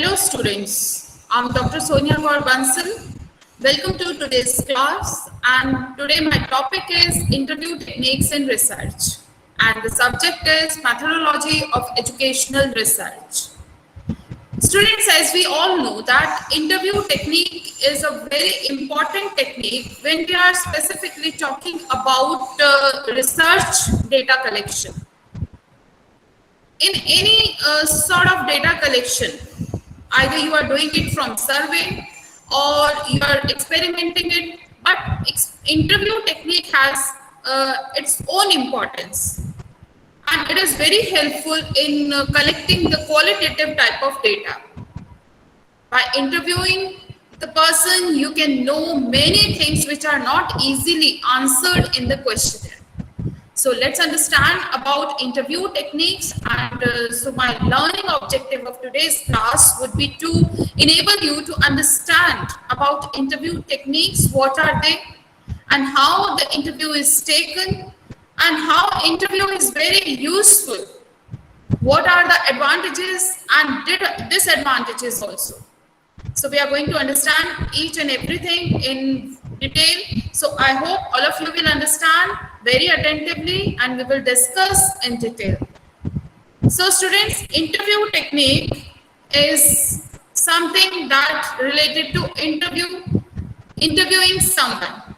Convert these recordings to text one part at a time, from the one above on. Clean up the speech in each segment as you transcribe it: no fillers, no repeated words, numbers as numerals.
Hello students, I'm Dr. Sonia Kaur Bansal. Welcome to today's class, and today my topic is interview techniques in research, and the subject is methodology of educational research. Students, as we all know that interview technique is a very important technique when we are specifically talking about research data collection. In any sort of data collection, either you are doing it from survey or you are experimenting it, but interview technique has its own importance, and it is very helpful in collecting the qualitative type of data. By interviewing the person, you can know many things which are not easily answered in the questionnaire. So let's understand about interview techniques, and so my learning objective of today's class would be to enable you to understand about interview techniques, what are they, and how the interview is taken, and how interview is very useful. What are the advantages and disadvantages also. So we are going to understand each and everything in detail. So I hope all of you will understand very attentively, and we will discuss in detail. So students, interview technique is something that related to interviewing someone.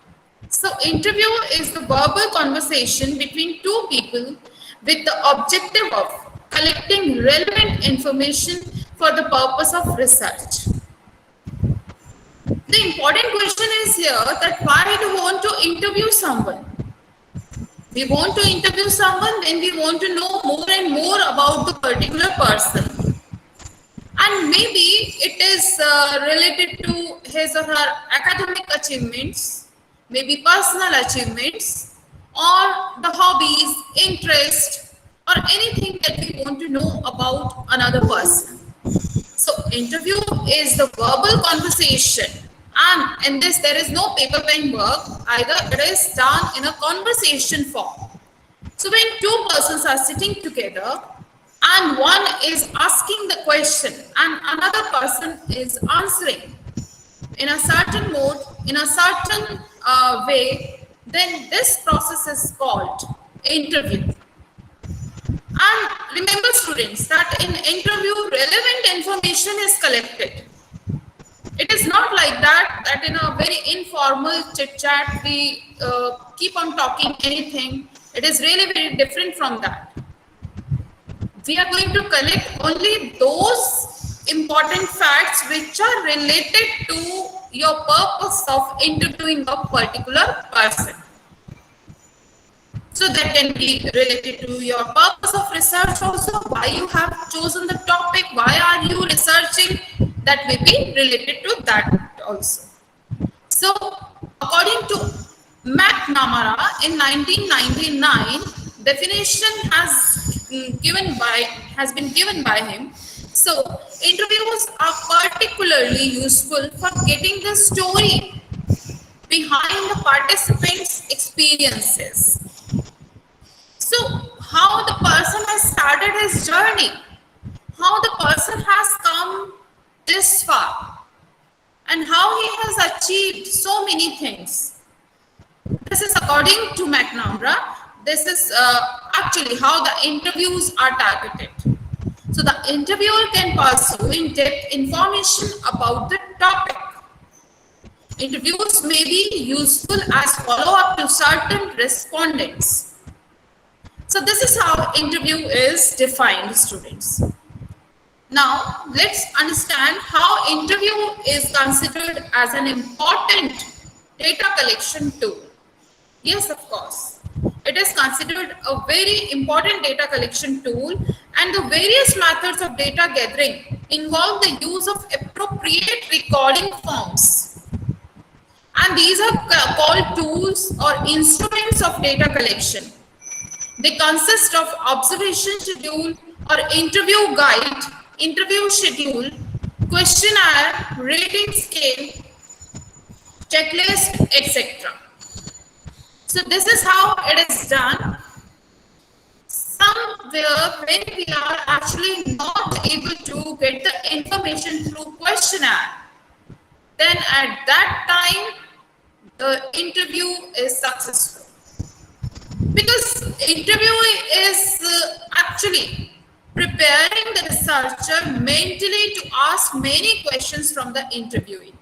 So interview is the verbal conversation between two people with the objective of collecting relevant information for the purpose of research. The important question is here that why do we want to interview someone? We want to interview someone when we want to know more and more about the particular person. And maybe it is related to his or her academic achievements, maybe personal achievements, or the hobbies, interest, or anything that we want to know about another person. So interview is the verbal conversation. And in this, there is no paper pen work, either it is done in a conversation form. So when two persons are sitting together and one is asking the question and another person is answering in a certain mode, in a certain way, then this process is called interview. And remember students that in interview, relevant information is collected. It is not like that in a very informal chit chat we keep on talking anything. It is really very different from that. We are going to collect only those important facts which are related to your purpose of interviewing a particular person. So that can be related to your purpose of research also, why you have chosen the topic, why are you researching, that may be related to that also. So according to McNamara in 1999, definition has been given by him. So interviews are particularly useful for getting the story behind the participants' experiences. So how the person has started his journey, how the person has come this far, and how he has achieved so many things. This is according to McNamara. This is actually how the interviews are targeted. So the interviewer can pursue in-depth information about the topic. Interviews may be useful as follow-up to certain respondents. So this is how interview is defined, students. Now, let's understand how interview is considered as an important data collection tool. Yes, of course. It is considered a very important data collection tool, and the various methods of data gathering involve the use of appropriate recording forms. And these are called tools or instruments of data collection. They consist of observation schedule or interview guide, interview schedule, questionnaire, rating scale, checklist, etc. So this is how it is done. Somewhere when we are actually not able to get the information information through questionnaire, then at that time the interview is successful. Because interview is actually preparing the researcher mentally to ask many questions from the interviewee.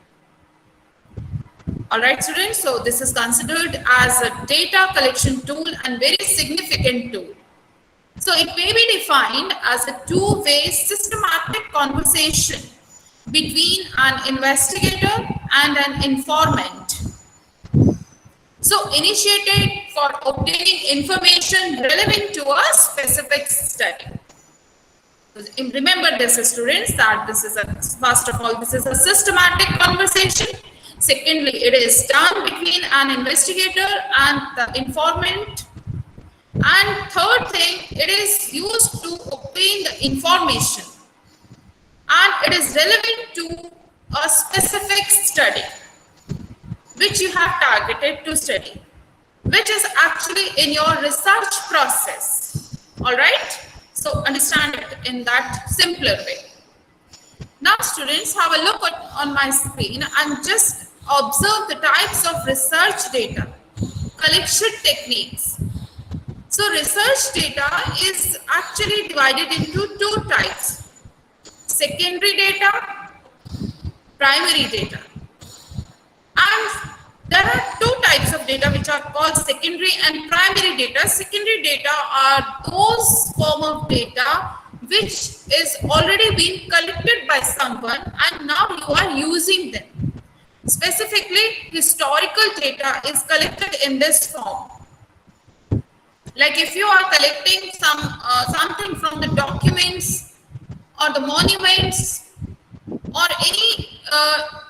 All right, students, so this is considered as a data collection tool and very significant tool. So it may be defined as a two-way systematic conversation between an investigator and an informant. So initiated for obtaining information relevant to a specific study. Remember this, students, that this is first of all, this is a systematic conversation. Secondly, it is done between an investigator and the informant. And third thing, it is used to obtain the information. And it is relevant to a specific study which you have targeted to study, which is actually in your research process. All right? So understand it in that simpler way. Now students, have a look on my screen and just observe the types of research data collection techniques. So research data is actually divided into two types: secondary data, primary data. And there are two types of data which are called secondary and primary data. Secondary data are those form of data which is already been collected by someone and now you are using them. Specifically, historical data is collected in this form. Like if you are collecting something from the documents or the monuments or any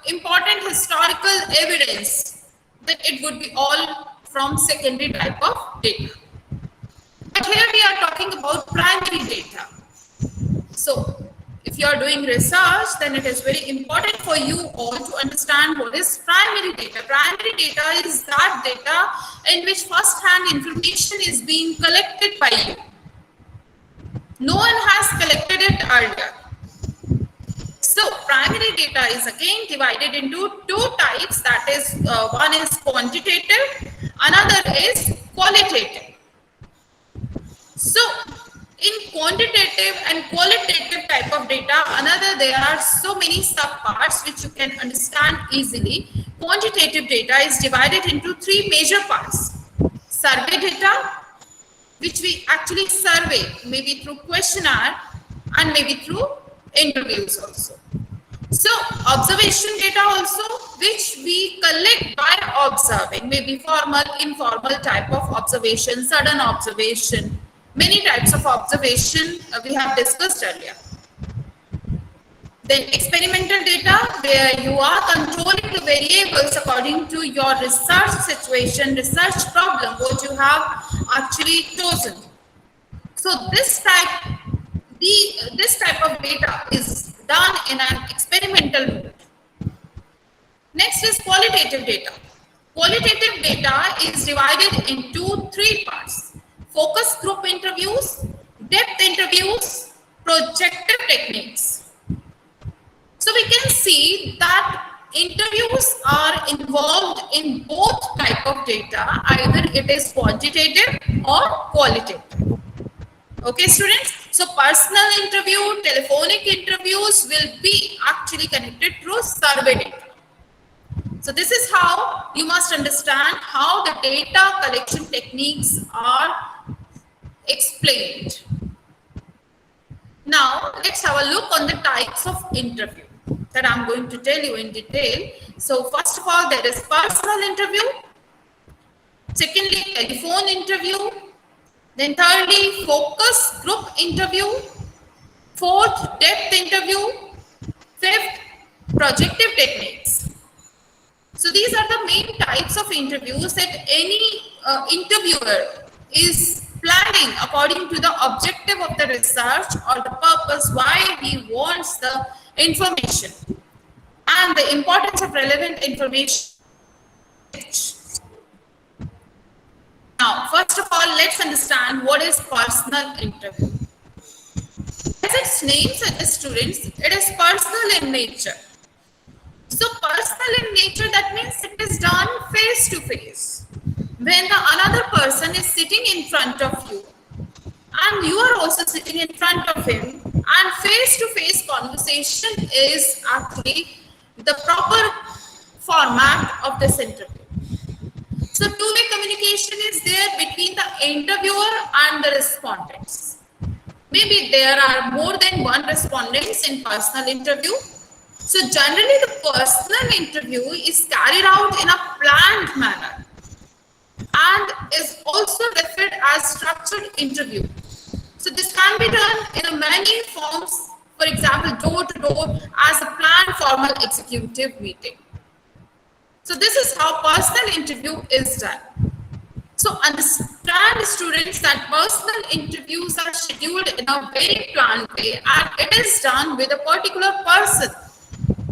important historical evidence, then it would be all from secondary type of data. But here we are talking about primary data. So if you are doing research, then it is very important for you all to understand what is primary data. Primary data is that data in which first-hand information is being collected by you. No one has collected it earlier. So primary data is again divided into two types. That is, one is quantitative, another is qualitative. So in quantitative and qualitative type of data, there are so many subparts which you can understand easily. Quantitative data is divided into three major parts: survey data, which we actually survey maybe through questionnaire and maybe through interviews also. So observation data also, which we collect by observing, maybe formal, informal type of observation, sudden observation, many types of observation we have discussed earlier. Then experimental data, where you are controlling the variables according to your research situation, research problem, what you have actually chosen. So this type of data is done in an experimental mode. Next is qualitative data. Qualitative data is divided into three parts: focus group interviews, depth interviews, projective techniques. So we can see that interviews are involved in both type of data, either it is quantitative or qualitative. Okay, students. So personal interview, telephonic interviews will be actually connected through survey data. So this is how you must understand how the data collection techniques are explained. Now let's have a look on the types of interview that I'm going to tell you in detail. So first of all, there is personal interview. Secondly, telephone interview. Then thirdly, focus group interview. Fourth, depth interview. Fifth, projective techniques. So these are the main types of interviews that any interviewer is planning according to the objective of the research or the purpose why he wants the information and the importance of relevant information. Now, first of all, let's understand what is personal interview. As its its name suggests, students, it is personal in nature. So personal in nature, that means it is done face to face. When the another person is sitting in front of you and you are also sitting in front of him, and face to face conversation is actually the proper format of this interview. So two-way communication is there between the interviewer and the respondents. Maybe there are more than one respondents in personal interview. So generally the personal interview is carried out in a planned manner and is also referred as structured interview. So this can be done in a many forms, for example, door to door as a planned formal executive meeting. So this is how personal interview is done. So understand, students, that personal interviews are scheduled in a very planned way and it is done with a particular person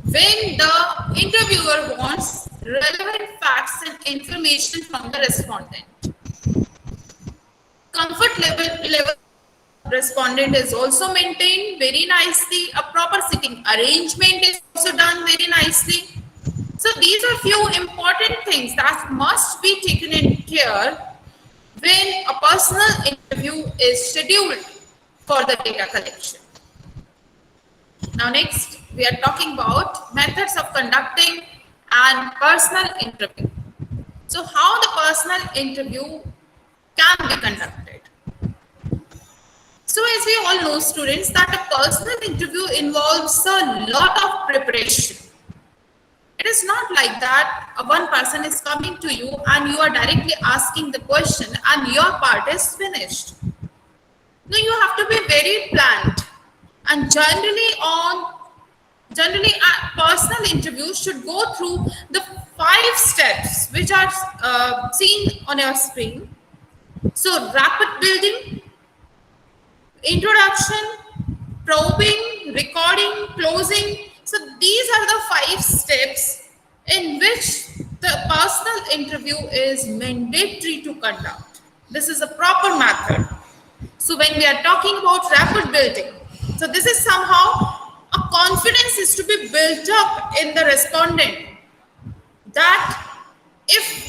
when the interviewer wants relevant facts and information from the respondent. Comfort level respondent is also maintained very nicely. A proper sitting arrangement is also done very nicely. So these are few important things that must be taken in care when a personal interview is scheduled for the data collection. Now next, we are talking about methods of conducting an personal interview. So how the personal interview can be conducted. So as we all know, students, that a personal interview involves a lot of preparation. It is not like that one person is coming to you and you are directly asking the question and your part is finished. No, you have to be very planned. And generally a personal interview should go through the 5 steps which are seen on your screen. So rapid building, introduction, probing, recording, closing. So these are the 5 steps in which the personal interview is mandatory to conduct. This is a proper method. So when we are talking about rapid building, so this is somehow a confidence is to be built up in the respondent that if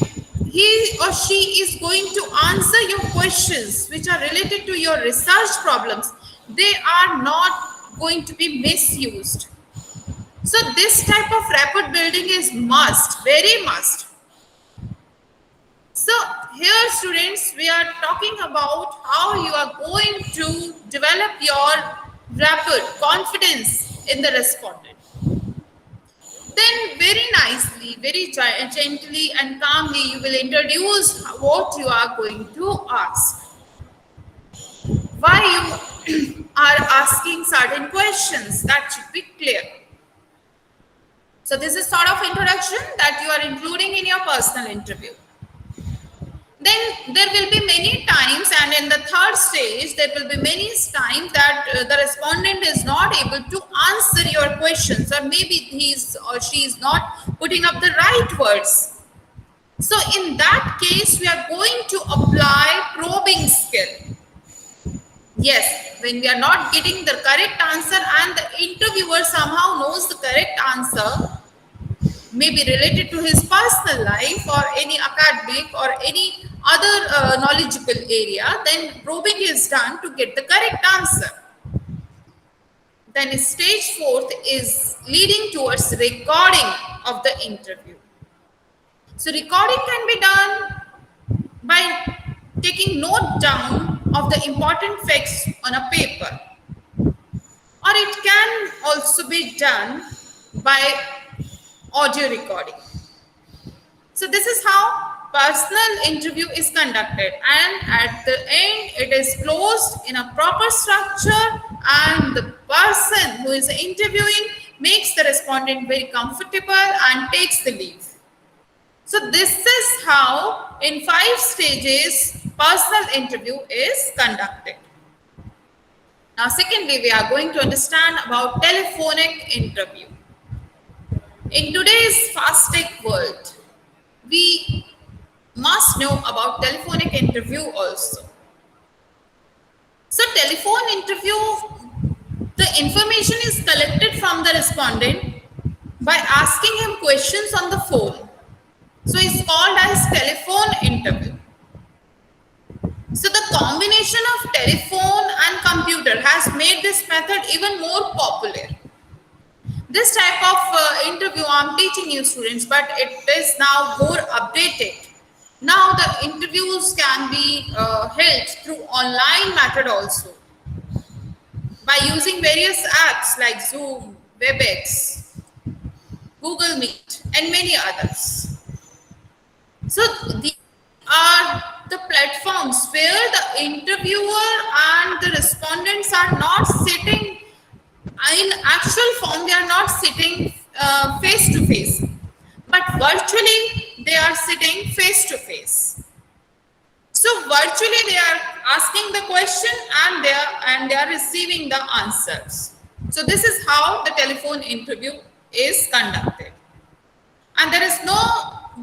he or she is going to answer your questions which are related to your research problems, they are not going to be misused. So this type of rapid building is must, very must. So here, students, we are talking about how you are going to develop your rapid confidence in the respondent. Then very nicely, very gently and calmly, you will introduce what you are going to ask. Why you are asking certain questions, that should be clear. So this is sort of introduction that you are including in your personal interview. Then there will be many times, and in the third stage, there will be many times that the respondent is not able to answer your questions, or maybe he or she is not putting up the right words. So in that case, we are going to apply probing skill. Yes, when we are not getting the correct answer and the interviewer somehow knows the correct answer, maybe related to his personal life or any academic or any other knowledgeable area, then probing is done to get the correct answer. Then stage 4th is leading towards recording of the interview. So recording can be done by taking note down of the important facts on a paper, or it can also be done by audio recording. So this is how personal interview is conducted, and at the end it is closed in a proper structure, and the person who is interviewing makes the respondent very comfortable and takes the leave. So this is how in 5 stages personal interview is conducted. Now secondly, we are going to understand about telephonic interview. In today's fast-tech world, we must know about telephonic interview also. So telephone interview, the information is collected from the respondent by asking him questions on the phone. So it's called as telephone interview. So the combination of telephone and computer has made this method even more popular. This type of interview I'm teaching you students, but it is now more updated. Now the interviews can be held through online method also by using various apps like Zoom, WebEx, Google Meet, and many others. So these are the platforms where the interviewer and the respondents are not sitting in actual form, they are not sitting face to face, but virtually they are sitting face to face. So virtually they are asking the question and they are receiving the answers. So this is how the telephone interview is conducted. And there is no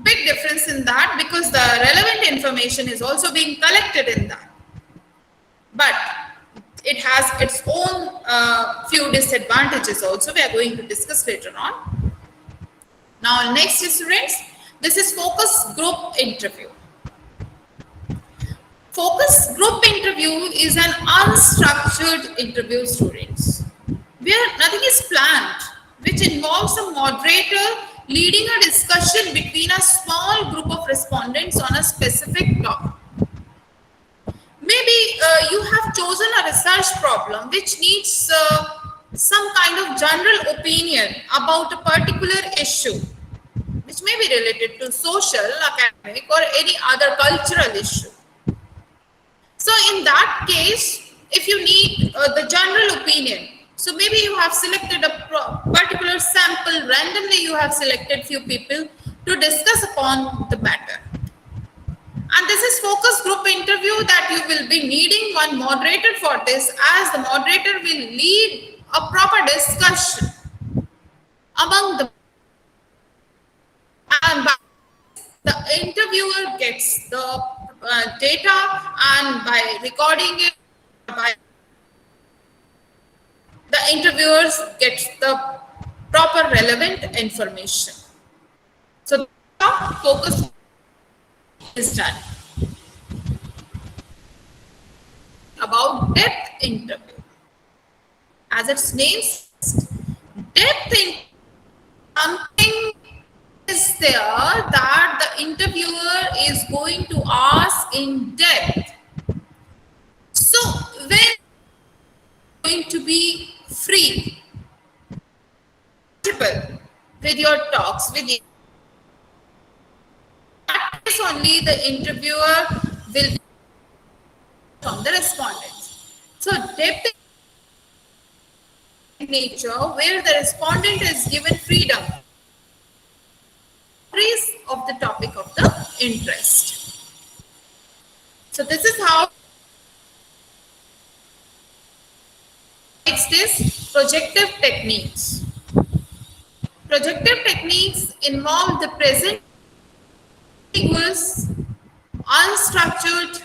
big difference in that because the relevant information is also being collected in that. But it has its own few disadvantages also. We are going to discuss later on. Now, next students, this is focus group interview. Focus group interview is an unstructured interview, students, where nothing is planned, which involves a moderator leading a discussion between a small group of respondents on a specific topic. Maybe you have chosen a research problem which needs some kind of general opinion about a particular issue, which may be related to social, academic, or any other cultural issue. So in that case, if you need the general opinion, so maybe you have selected a particular sample, randomly you have selected few people to discuss upon the matter. And this is focus group interview that you will be needing one moderator for this, as the moderator will lead a proper discussion among the, and the interviewer gets the data, and by recording it, by the interviewers gets the proper relevant information. So the focus is done. About depth interview. As its name says, depth interview, something is there that the interviewer is going to ask in depth. So when going to be free with your talks, with you, that is only the interviewer will be from the respondents. So depth in nature, where the respondent is given freedom of the topic of the interest. So this is how. Next is projective techniques. Projective techniques involve the present ambiguous, unstructured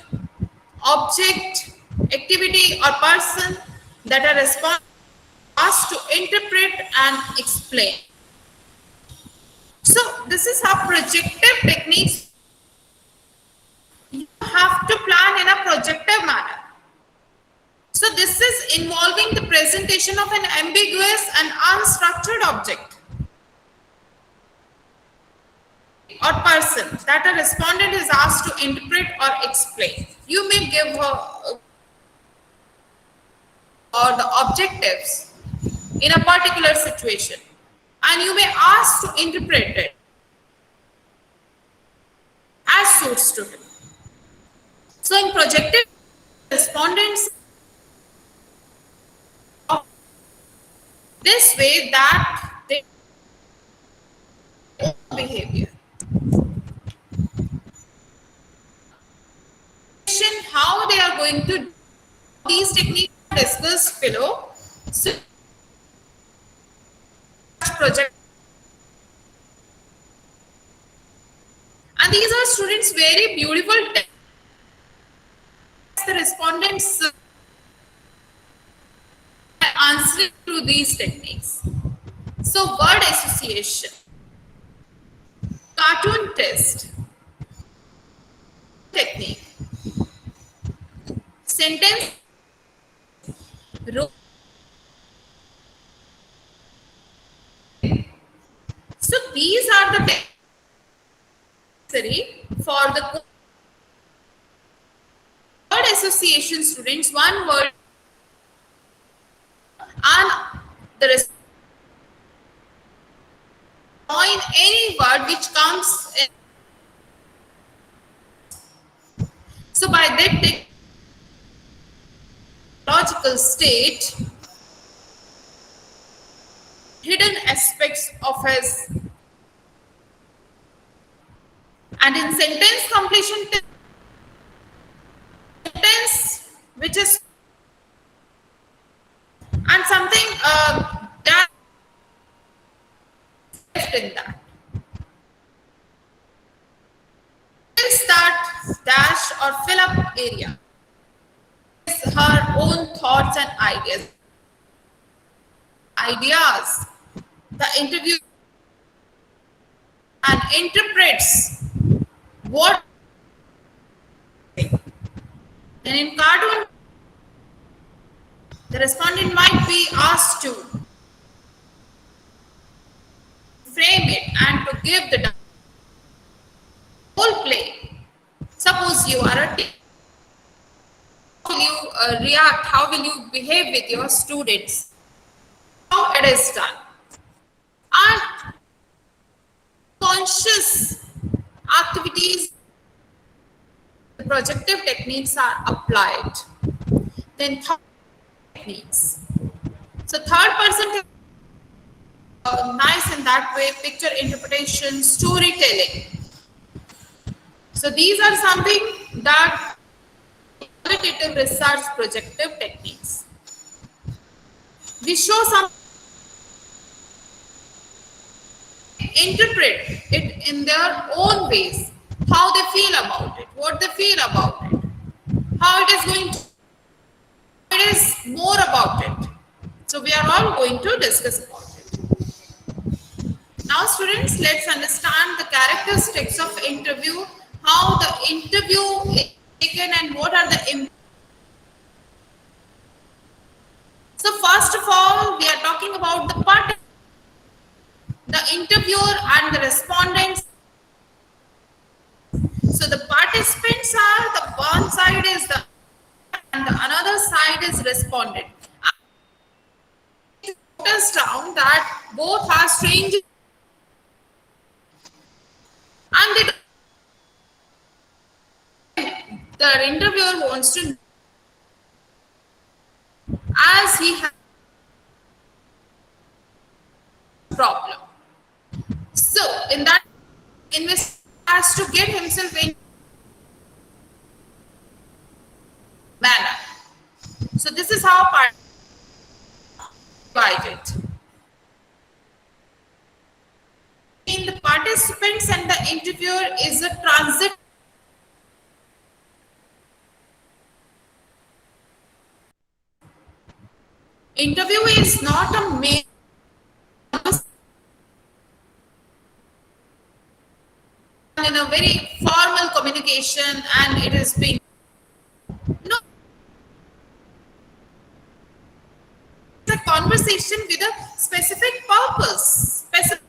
object, activity, or person that are responsible asked to interpret and explain. So this is how projective techniques, you have to plan in a projective manner. So this is involving the presentation of an ambiguous and unstructured object or person that a respondent is asked to interpret or explain. You may give or the objectives in a particular situation, and you may ask to interpret it as suits to him. So in projective, respondents this way that they behavior. How they are going to do these techniques are discussed below. So project, and these are students very beautiful the respondents answer translate through these techniques. So, word association, cartoon test, technique, sentence, role. So, these are the techniques necessary for the word association students. One word and the rest join any word which comes in. So by that logical state, hidden aspects of his, and in sentence completion sentence which is and something that left in that is that dash or fill up area is her own thoughts and ideas the interview and interprets what. And in cartoon, the respondent might be asked to frame it and to give the whole play. Suppose you are a teacher. How will you react? How will you behave with your students? How it is done. And conscious activities, the projective techniques are applied. Then techniques. So third person nice in that way, picture interpretation, storytelling. So these are something that qualitative research projective techniques. We show some interpret it in their own ways, how they feel about it, what they feel about it, how it is going to, it is more about it. So we are all going to discuss about it. Now students, let's understand the characteristics of interview, how the interview is taken and what are the. So first of all, we are talking about the interviewer and the respondents. So the participants are the one side is the and the another side is respondent. Notice down that both are strange and the interviewer wants to as he has a problem. So in that investor has to get himself in manner. So this is how part divided. In the participants and the interviewer is a transit. Interview is not a main in a very formal communication and it is being no, it's a conversation with a specific purpose, specific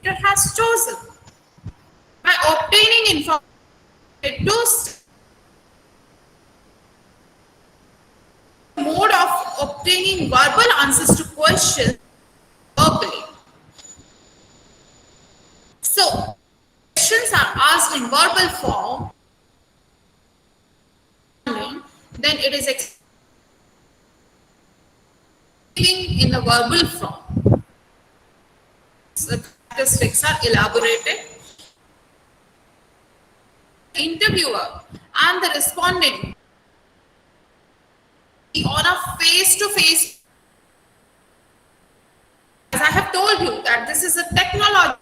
has chosen by obtaining information to mode of obtaining verbal answers to questions verbally. So questions are asked in verbal form, then it is explained in the verbal form. So the characteristics are elaborated. The interviewer and the respondent on a face-to-face. As I have told you that this is a technology.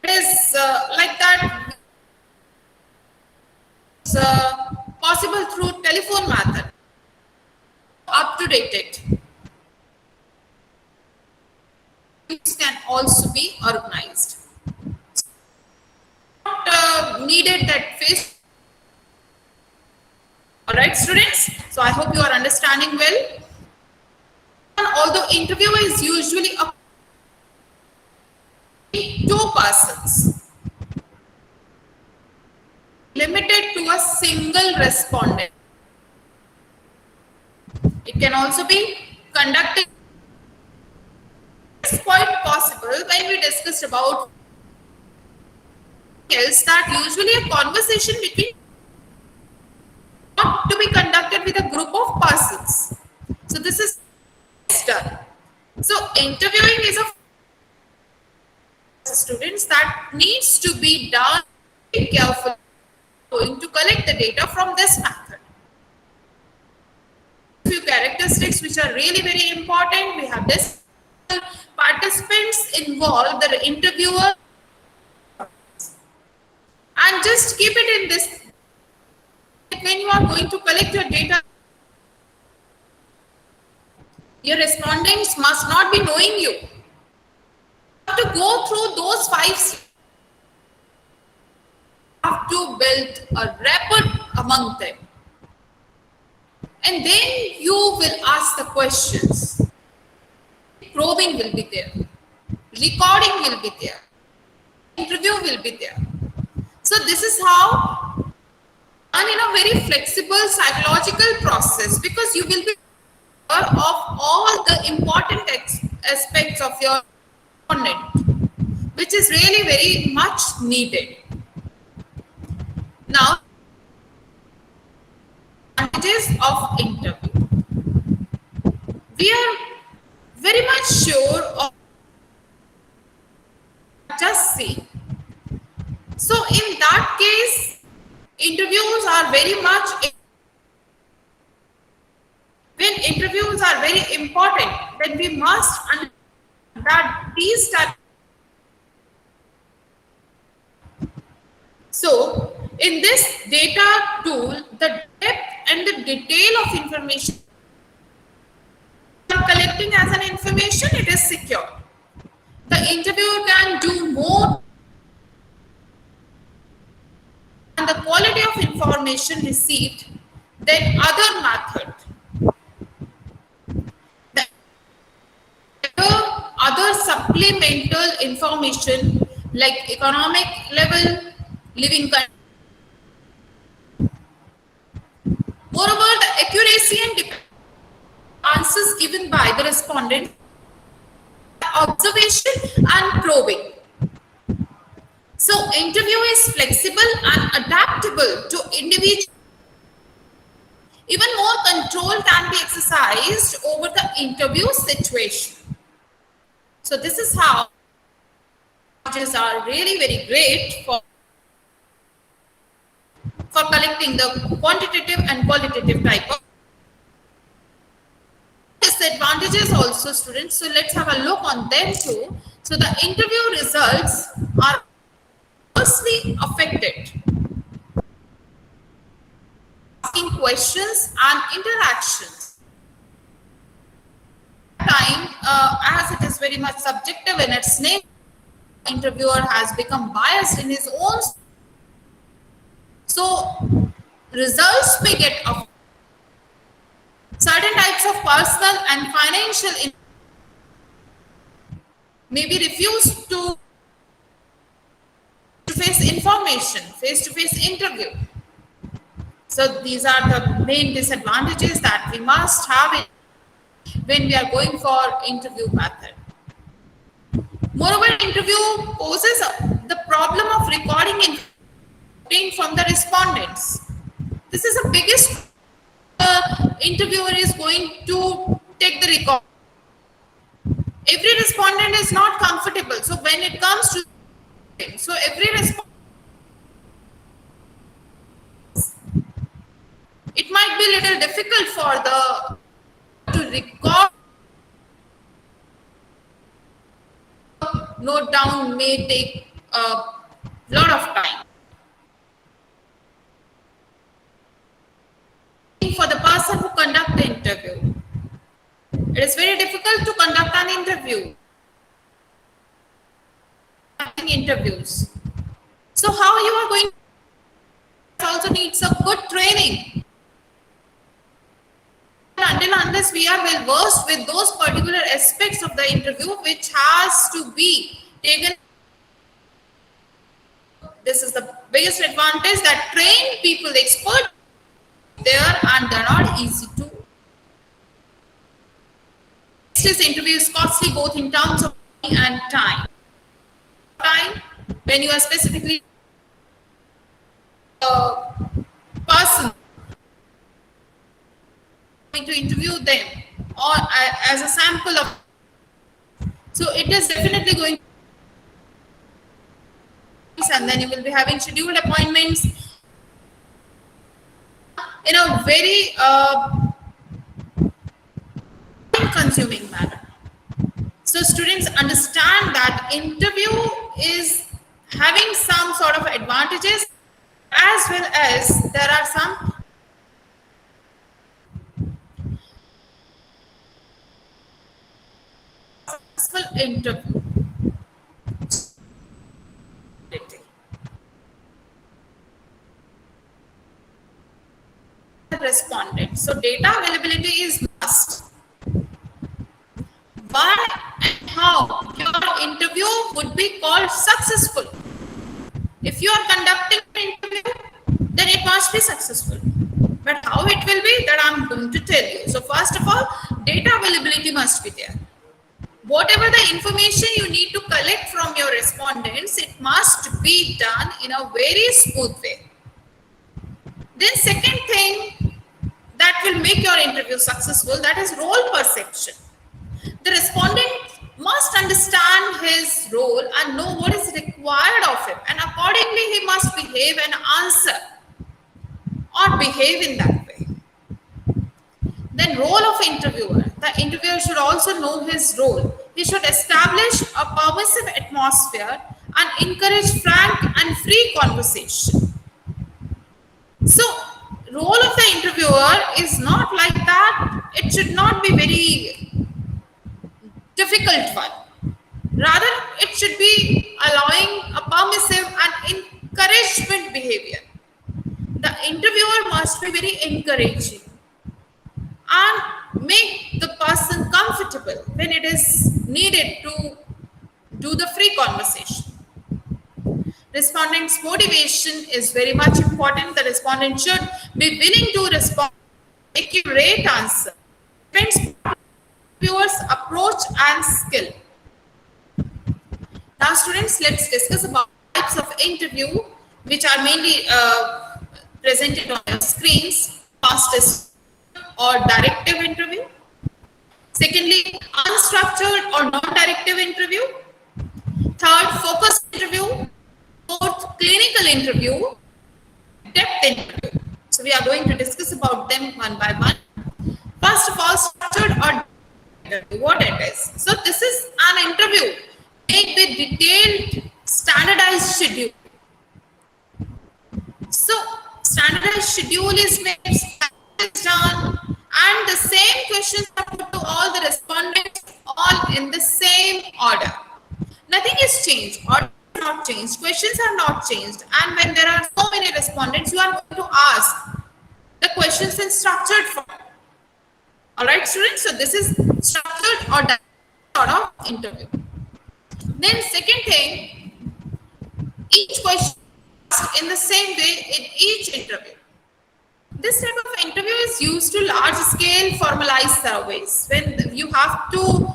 It is like that It's possible through telephone method. Up to date it. It can also be organized. Not needed that face. All right, students. So I hope you are understanding well. Although interview is usually a two persons, limited to a single respondent. It can also be conducted. It's quite possible when we discussed about else that usually a conversation between not to be conducted with a group of persons. So this is done. So interviewing is a students that needs to be done very carefully, going to collect the data from this method. Few characteristics which are really very important. We have this participants involved, the interviewer, and just keep it in this. When you are going to collect your data, your respondents must not be knowing you. You have to go through those 5 steps. You have to build a rapport among them. And then you will ask the questions. Probing will be there. Recording will be there. Interview will be there. So this is how, and in a very flexible psychological process, because you will be aware of all the important aspects of your respondent, which is really very much needed. Now, advantages of interview. We are very much sure of just see. So in that case, interviews are very much, when interviews are very important, then we must understand that these types. So in this data tool, the depth and the detail of information collecting as an information, it is secure. The interviewer can do more, and the quality of information received than other method. The other supplemental information like economic level, living conditions. Moreover, the accuracy and answers given by the respondent, observation and probing. So interview is flexible and adaptable to individual. Even more control can be exercised over the interview situation. So this is how technologies are really very great for collecting the quantitative and qualitative type of disadvantages also, students. So let's have a look on them too. So the interview results are adversely affected. Asking questions and interactions. Time, as it is very much subjective in its name, interviewer has become biased in his own. So results may get affected. Certain types of personal and financial may be refused to face information, face-to-face interview. So these are the main disadvantages that we must have when we are going for interview method. Moreover, interview poses the problem of recording information from the respondents. This is the biggest. Interviewer is going to take the record. Every respondent is not comfortable. So when it comes to, so every respondent, it might be a little difficult for the to record. Note down may take a lot of time. person who conduct the interview. It is very difficult to conduct an interview. Interviews. So how you are going to also needs a good training. Until unless we are well versed with those particular aspects of the interview which has to be taken. This is the biggest advantage that trained people, expert there, and they're not easy to. This interview is costly both in terms of money and time. When you are specifically a person going to interview them or as a sample of, so it is definitely going to, and then you will be having scheduled appointments in a very time-consuming manner. So students understand that interview is having some sort of advantages as well as there are some successful interview. Respondent. So data availability is must. Why and how your interview would be called successful? If you are conducting an interview, then it must be successful. But how it will be, that I'm going to tell you. So first of all, data availability must be there. Whatever the information you need to collect from your respondents, it must be done in a very smooth way. Then second thing that will make your interview successful, that is role perception. The respondent must understand his role and know what is required of him, and accordingly he must behave and answer or behave in that way. Then role of interviewer. The interviewer should also know his role. He should establish a permissive atmosphere and encourage frank and free conversation. So role of the interviewer is not like that. It should not be very difficult one. Rather, it should be allowing a permissive and encouragement behavior. The interviewer must be very encouraging and make the person comfortable when it is needed to do the free conversation. Respondent's motivation is very much important. The respondent should be willing to respond, accurate answer. Depends on interviewer's approach and skill. Now, students, let's discuss about types of interview which are mainly presented on your screens. First is or directive interview. Secondly, unstructured or non-directive interview. Third, focus interview. Fourth, clinical interview. Depth interview. So we are going to discuss about them one by one. First of all, structured or interview, what it is. So this is an interview made with detailed standardized schedule. So standardized schedule is made, done, and the same questions are put to all the respondents, all in the same order. Nothing is changed, order is not changed, questions are not changed, and when there are so many respondents, you are going to ask the questions in structured form. Alright, students, so this is structured or direct sort of interview. Then second thing, each question is asked in the same way in each interview. This type of interview is used to large scale formalized surveys when you have to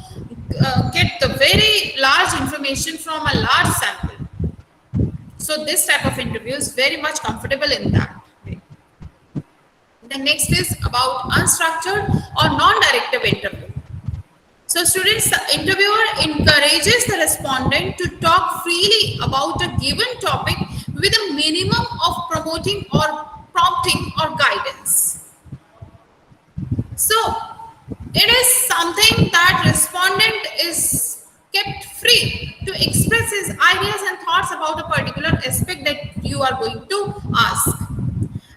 get the very large information from a large sample. So this type of interview is very much comfortable in that way. The next is about unstructured or non-directive interview. So students, the interviewer encourages the respondent to talk freely about a given topic with a minimum of promoting or prompting or guidance. So it is something that respondent is kept free to express his ideas and thoughts about a particular aspect that you are going to ask.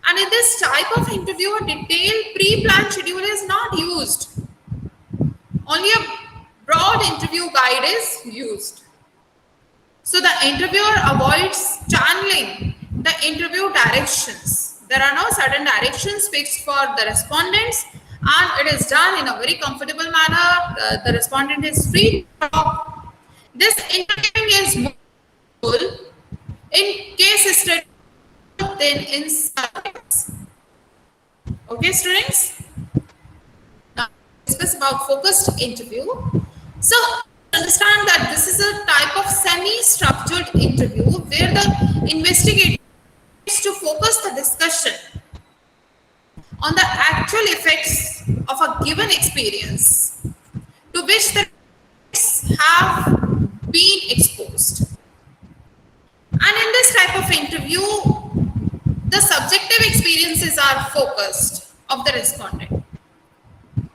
And in in this type of interview, a detailed pre-planned schedule is not used. Only a broad interview guide is used. So the interviewer avoids channeling the interview directions. There are no certain directions fixed for the respondents, and it is done in a very comfortable manner. The respondent is free to talk. This interviewing is more useful in case study than in subjects. Okay, students? Now, discuss about focused interview. So, understand that this is a type of semi-structured interview where the investigator is to focus the discussion on the actual effects of a given experience to which the have been exposed. And in this type of interview, the subjective experiences are focused of the respondent.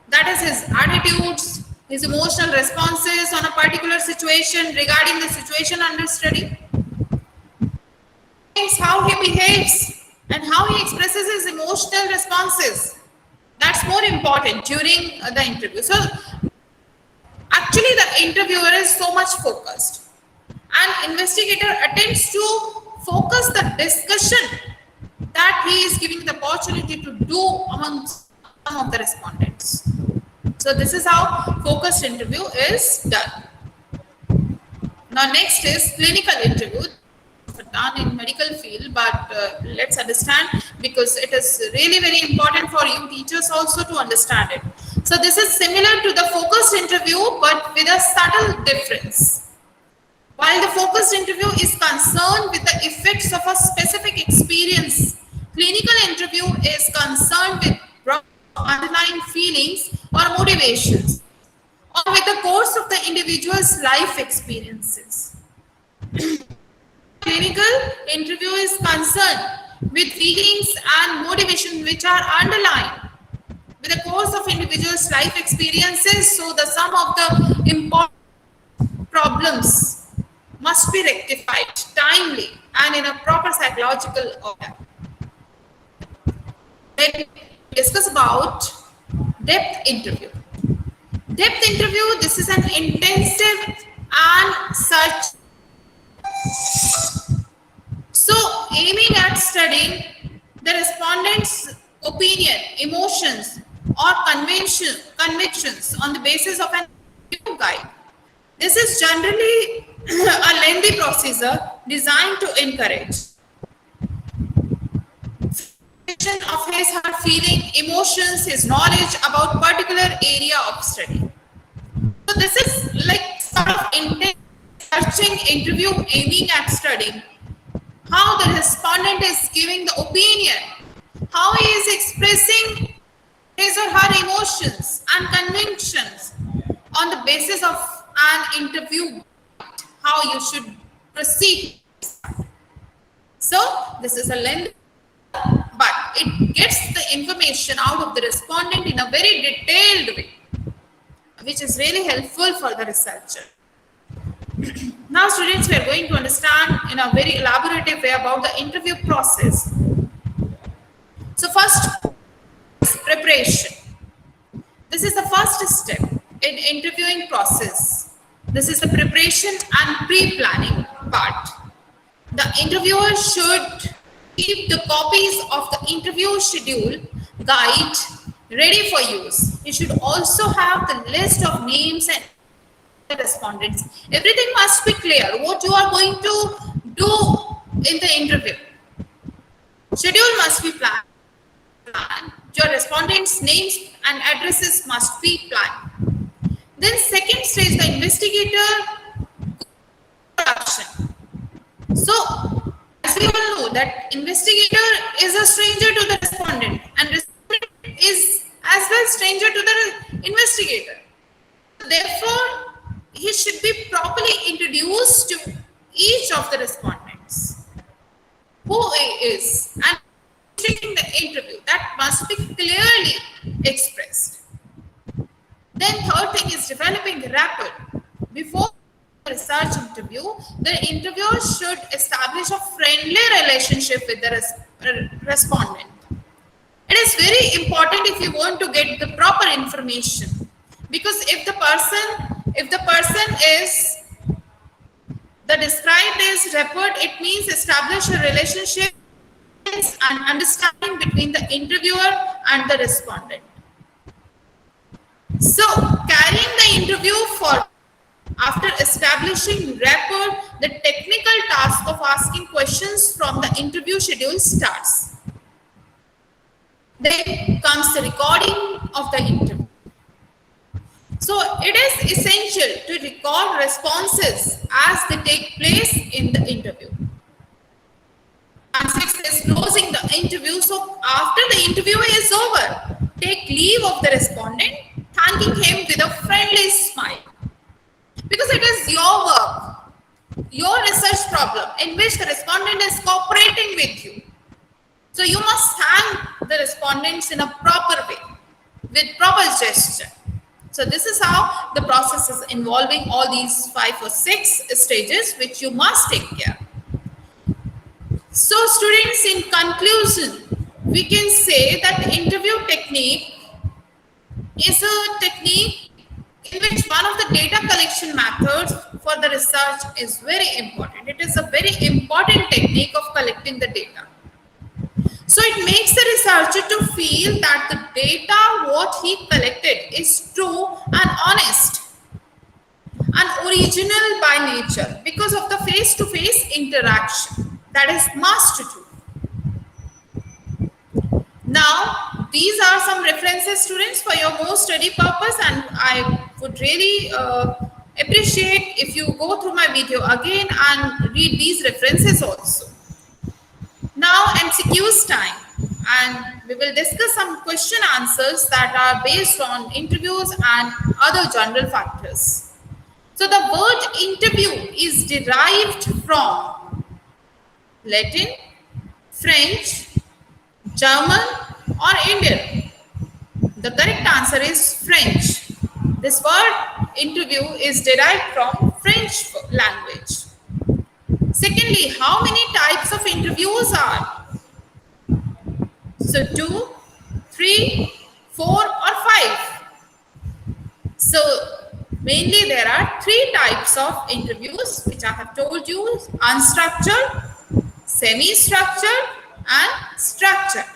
That is his attitudes, his emotional responses on a particular situation regarding the situation under study, how he behaves and how he expresses his emotional responses. That's more important during the interview. So actually the interviewer is so much focused, and investigator attempts to focus the discussion that he is giving the opportunity to do among some of the respondents. So this is how focused interview is done. Now next is clinical interview, done in medical field, but let's understand, because it is really very important for you teachers also to understand it. So this is similar to the focused interview, but with a subtle difference. While the focused interview is concerned with the effects of a specific experience, clinical interview is concerned with underlying feelings or motivations, or with the course of the individual's life experiences. Clinical interview is concerned with feelings and motivation which are underlying with the course of individual's life experiences. So the sum of the important problems must be rectified timely and in a proper psychological order. Let me discuss about depth interview. Depth interview, this is an intensive and such. So aiming at studying the respondent's opinion, emotions or convictions on the basis of an interview guide. This is generally a lengthy procedure designed to encourage of his her feeling, emotions, his knowledge about particular area of study. So this is like sort of intense searching interview aiming at studying how the respondent is giving the opinion, how he is expressing his or her emotions and convictions on the basis of an interview, how you should proceed. So this is a lengthy, but it gets the information out of the respondent in a very detailed way, which is really helpful for the researcher. Now students, we are going to understand in a very elaborative way about the interview process. So first is preparation. This is the first step in interviewing process. This is the preparation and pre-planning part. The interviewer should keep the copies of the interview schedule guide ready for use. You should also have the list of names and respondents. Everything must be clear what you are going to do in the interview. Schedule must be planned. Your respondents' names and addresses must be planned. Then second stage, the investigator introduction. So as we all know that investigator is a stranger to the respondent, and respondent is as well stranger to the investigator. Therefore, he should be properly introduced to each of the respondents, who he is, and taking the interview. That must be clearly expressed. Then third thing is developing rapport. Before the research interview, the interviewer should establish a friendly relationship with the respondent. is very important if you want to get the proper information, because if the person is the described as rapport, it means establish a relationship and understanding between the interviewer and the respondent. So carrying the interview forward after establishing rapport, the technical task of asking questions from the interview schedule starts. Then comes the recording of the interview. So it is essential to record responses as they take place in the interview. And sixth is closing the interview. So after the interview is over, take leave of the respondent, thanking him with a friendly smile. Because it is your work, your research problem in which the respondent is cooperating with you. So you must thank the respondents in a proper way, with proper gesture. So this is how the process is involving all these 5 or 6 stages which you must take care. So students, in conclusion, we can say that the interview technique is a technique in which one of the data collection methods for the research is very important. It is a very important technique of collecting the data. So it makes the researcher to feel that the data what he collected is true and honest and original by nature because of the face-to-face interaction. That is must do. Now, these are some references, students, for your more study purpose, and I would really appreciate if you go through my video again and read these references also. Now MCQs time, and we will discuss some question answers that are based on interviews and other general factors. So the word interview is derived from Latin, French, German or Indian. The correct answer is French. This word interview is derived from French language. Secondly, how many types of interviews are? So 2, 3, 4 or 5. So mainly there are 3 types of interviews which I have told you: unstructured, semi-structured and structured.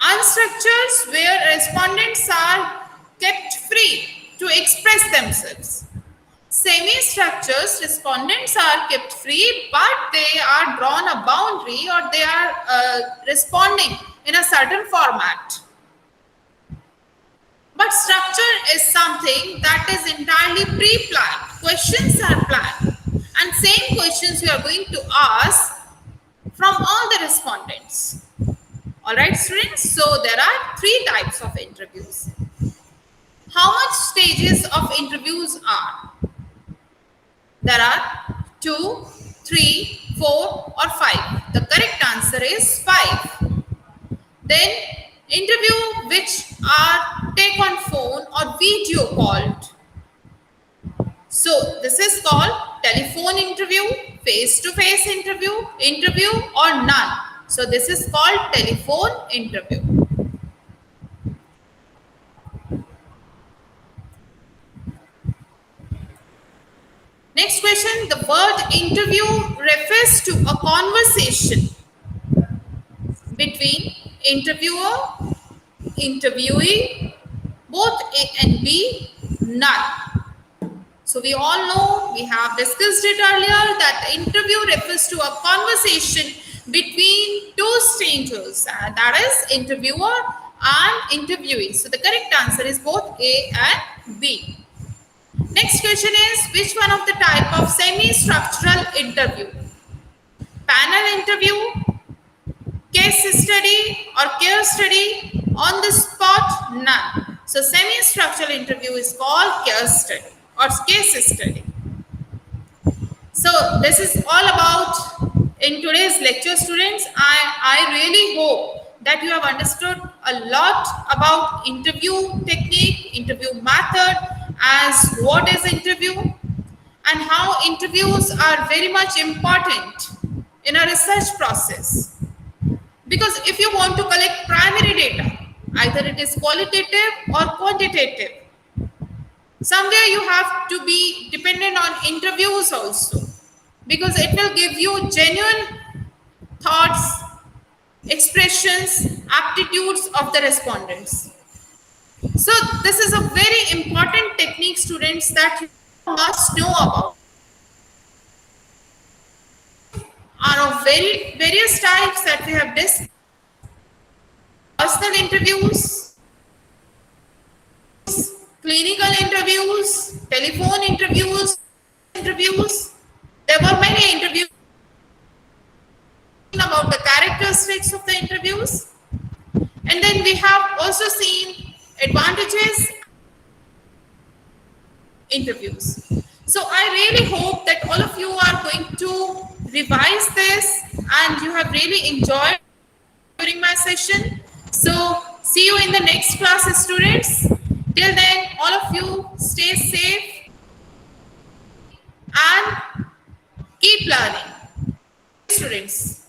Unstructured, where respondents are kept free to express themselves. Semi-structures, respondents are kept free, but they are drawn a boundary or they are responding in a certain format. But structure is something that is entirely pre-planned. Questions are planned, and same questions you are going to ask from all the respondents. All right, students. So there are 3 types of interviews. How much stages of interviews are? There are 2, 3, 4 or 5. The correct answer is 5. Then interview which are take on phone or video called. So this is called telephone interview, face-to-face interview, interview or none. So this is called telephone interview. Next question, the word interview refers to a conversation between interviewer, interviewee, both A and B, none. So we all know, we have discussed it earlier, that the interview refers to a conversation between 2 strangers, that is interviewer and interviewee. So the correct answer is both A and B. Next question is, which one of the type of semi-structural interview? Panel interview, case study or case study, on the spot, none. So semi-structural interview is called case study or case study. So this is all about in today's lecture, students. I really hope that you have understood a lot about interview technique, interview method, as what is interview and how interviews are very much important in a research process. Because if you want to collect primary data, either it is qualitative or quantitative, somewhere you have to be dependent on interviews also, because it will give you genuine thoughts, expressions, aptitudes of the respondents. So this is a very important technique, students, that you must know about. Are of various types that we have discussed: personal interviews, clinical interviews, telephone interviews. There were many interviews about the characteristics of the interviews, and then we have also seen advantages interviews. So I really hope that all of you are going to revise this and you have really enjoyed during my session. So see you in the next class, students. Till then, all of you stay safe and keep learning. Students.